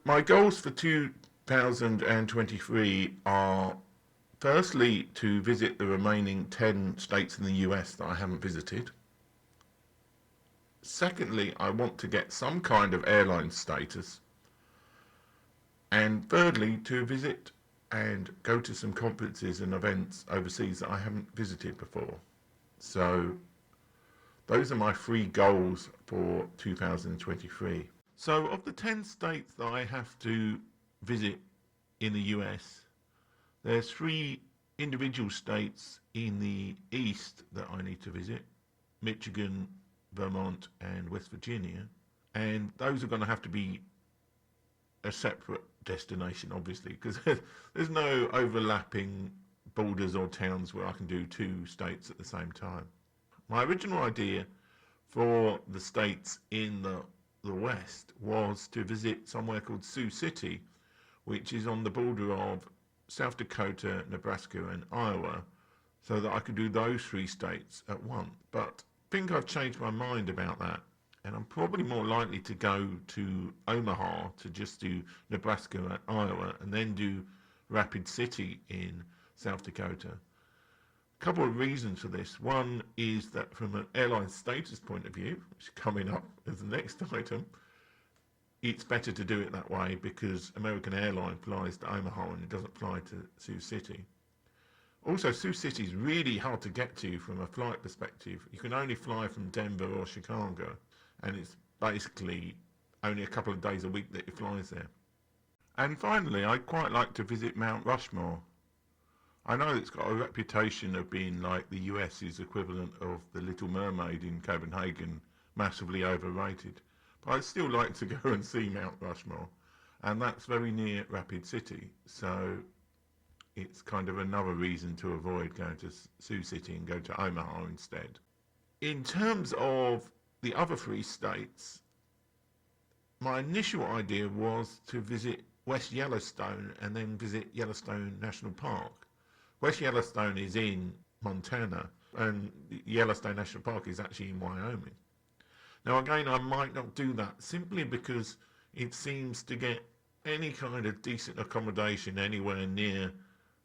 my goals for 2023 are firstly to visit the remaining 10 states in the US that I haven't visited. Secondly, I want to get some kind of airline status. And thirdly, to visit and go to some conferences and events overseas that I haven't visited before. So those are my three goals for 2023. So of the 10 states that I have to visit in the US, there's three individual states in the east that I need to visit: Michigan, Vermont, and West Virginia. And those are going to have to be a separate destination, obviously, because there's no overlapping borders or towns where I can do two states at the same time. My original idea for the states in the west was to visit somewhere called Sioux City, which is on the border of South Dakota, Nebraska, and Iowa, so that I could do those three states at once. But I think I've changed my mind about that, and I'm probably more likely to go to Omaha to just do Nebraska and Iowa, and then do Rapid City in South Dakota. A couple of reasons for this. One is that from an airline status point of view, which is coming up as the next item, it's better to do it that way because American Airlines flies to Omaha and it doesn't fly to Sioux City. Also, Sioux City is really hard to get to from a flight perspective. You can only fly from Denver or Chicago, and it's basically only a couple of days a week that it flies there. And finally, I'd quite like to visit Mount Rushmore. I know it's got a reputation of being like the US's equivalent of the Little Mermaid in Copenhagen, massively overrated. But I'd still like to go and see Mount Rushmore, and that's very near Rapid City, so it's kind of another reason to avoid going to Sioux City and go to Omaha instead. In terms of the other three states, my initial idea was to visit West Yellowstone and then visit Yellowstone National Park. West Yellowstone is in Montana, and Yellowstone National Park is actually in Wyoming. Now again, I might not do that simply because it seems to get any kind of decent accommodation anywhere near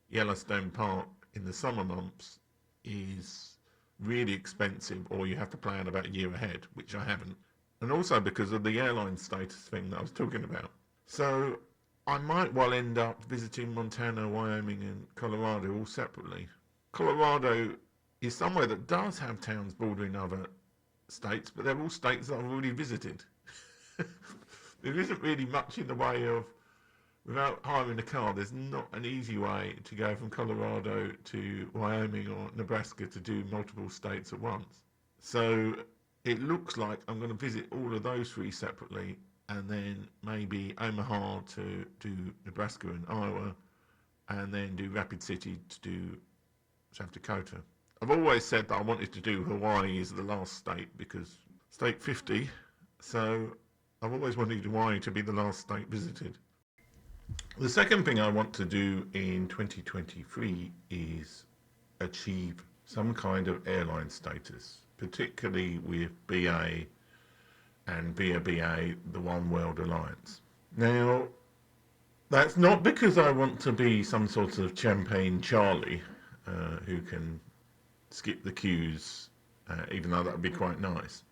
Yellowstone Park in the summer months is really expensive, or you have to plan about a year ahead, which I haven't. And also because of the airline status thing that I was talking about. So I might well end up visiting Montana, Wyoming, and Colorado all separately. Colorado is somewhere that does have towns bordering other states, but they're all states that I've already visited. There isn't really much in the way of, without hiring a car, there's not an easy way to go from Colorado to Wyoming or Nebraska to do multiple states at once. So it looks like I'm going to visit all of those three separately, and then maybe Omaha to do Nebraska and Iowa, and then do Rapid City to do South Dakota. I've always said that I wanted to do Hawaii as the last state because state 50, so I've always wanted Hawaii to be the last state visited. The second thing I want to do in 2023 is achieve some kind of airline status, particularly with BA and via BA, the One World Alliance. Now, that's not because I want to be some sort of champagne Charlie who can skip the queues, even though that would be quite nice.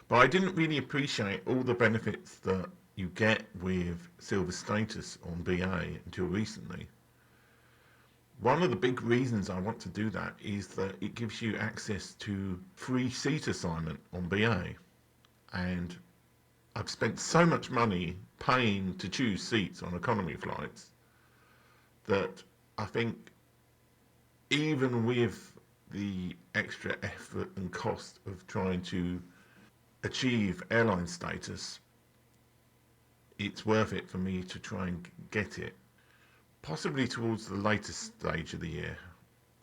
But I didn't really appreciate all the benefits that you get with silver status on BA until recently. One of the big reasons I want to do that is that it gives you access to free seat assignment on BA. And I've spent so much money paying to choose seats on economy flights that I think even with the extra effort and cost of trying to achieve airline status, it's worth it for me to try and get it, possibly towards the later stage of the year.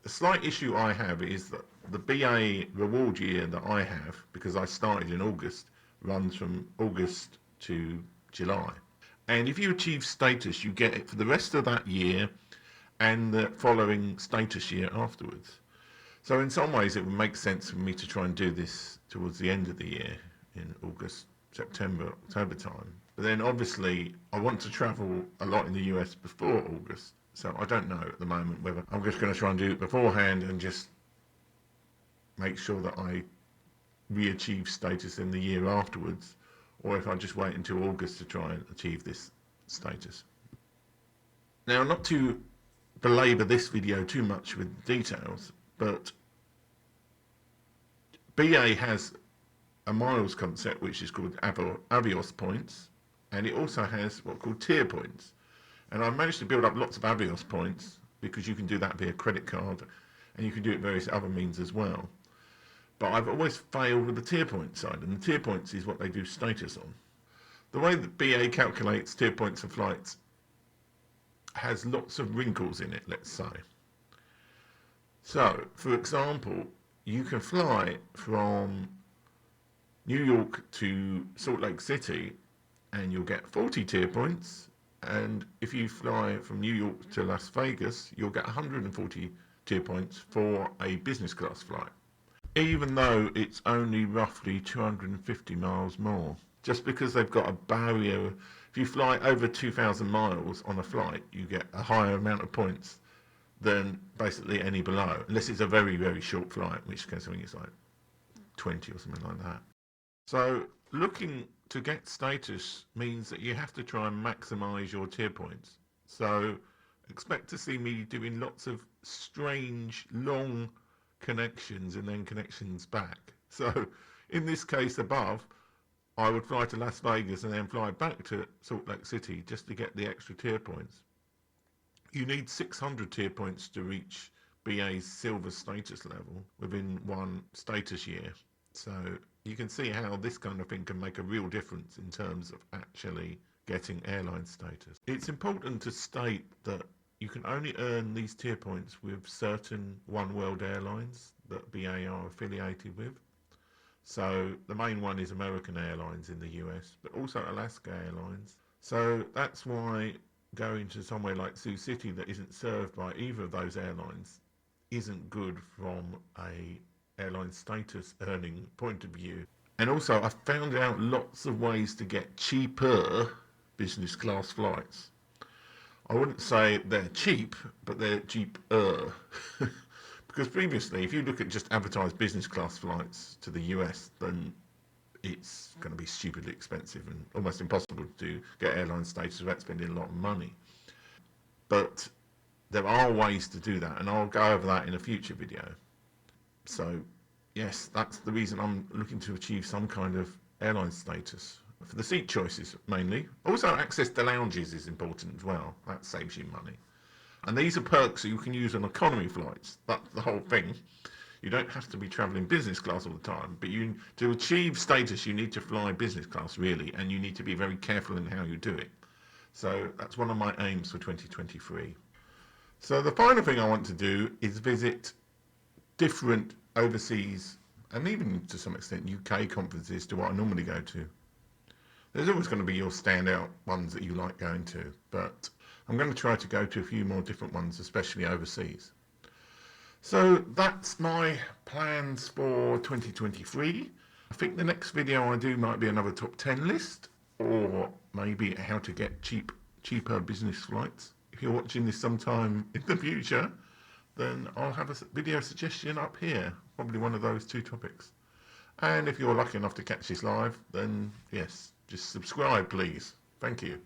The slight issue I have is that the BA reward year that I have, because I started in August, runs from August to July. And if you achieve status, you get it for the rest of that year and the following status year afterwards. So in some ways it would make sense for me to try and do this towards the end of the year, in August, September, October time. But then obviously I want to travel a lot in the US before August. So I don't know at the moment whether I'm just going to try and do it beforehand and just make sure that I re-achieve status in the year afterwards, or if I just wait until August to try and achieve this status. Now, not to belabor this video too much with details, but BA has a miles concept which is called Avios points, and it also has what are called tier points. And I managed to build up lots of Avios points because you can do that via credit card, and you can do it various other means as well. But I've always failed with the tier point side, and the tier points is what they do status on. The way that BA calculates tier points for flights has lots of wrinkles in it, let's say. So, for example, you can fly from New York to Salt Lake City and you'll get 40 tier points, and if you fly from New York to Las Vegas, you'll get 140 tier points for a business class flight, even though it's only roughly 250 miles more. Just because they've got a barrier, if you fly over 2,000 miles on a flight, you get a higher amount of points than basically any below, unless it's a very, very short flight, in which case I think it's like 20 or something like that. So looking to get status means that you have to try and maximize your tier points. So expect to see me doing lots of strange, long connections and then connections back. So in this case above, I would fly to Las Vegas and then fly back to Salt Lake City just to get the extra tier points. You need 600 tier points to reach BA's silver status level within one status year. So you can see how this kind of thing can make a real difference in terms of actually getting airline status. It's important to state that you can only earn these tier points with certain One World airlines that BA are affiliated with. So the main one is American Airlines in the US, but also Alaska Airlines. So that's why going to somewhere like Sioux City that isn't served by either of those airlines isn't good from a airline status earning point of view. And also I found out lots of ways to get cheaper business class flights. I wouldn't say they're cheap, but they're cheaper. Because previously, if you look at just advertised business class flights to the US, then it's going to be stupidly expensive and almost impossible to get airline status without spending a lot of money. But there are ways to do that, and I'll go over that in a future video. So yes, that's the reason I'm looking to achieve some kind of airline status. For the seat choices mainly. Also access to lounges is important as well. That saves you money. And these are perks that you can use on economy flights. That's the whole thing. You don't have to be travelling business class all the time, but to achieve status you need to fly business class really, and you need to be very careful in how you do it. So that's one of my aims for 2023. So the final thing I want to do is visit different overseas and even to some extent UK conferences to what I normally go to. There's always going to be your standout ones that you like going to, but I'm going to try to go to a few more different ones, especially overseas. So that's my plans for 2023. I think the next video I do might be another top 10 list, or maybe how to get cheaper business flights. If you're watching this sometime in the future, then I'll have a video suggestion up here, probably one of those two topics. And if you're lucky enough to catch this live, then yes, just subscribe please. Thank you.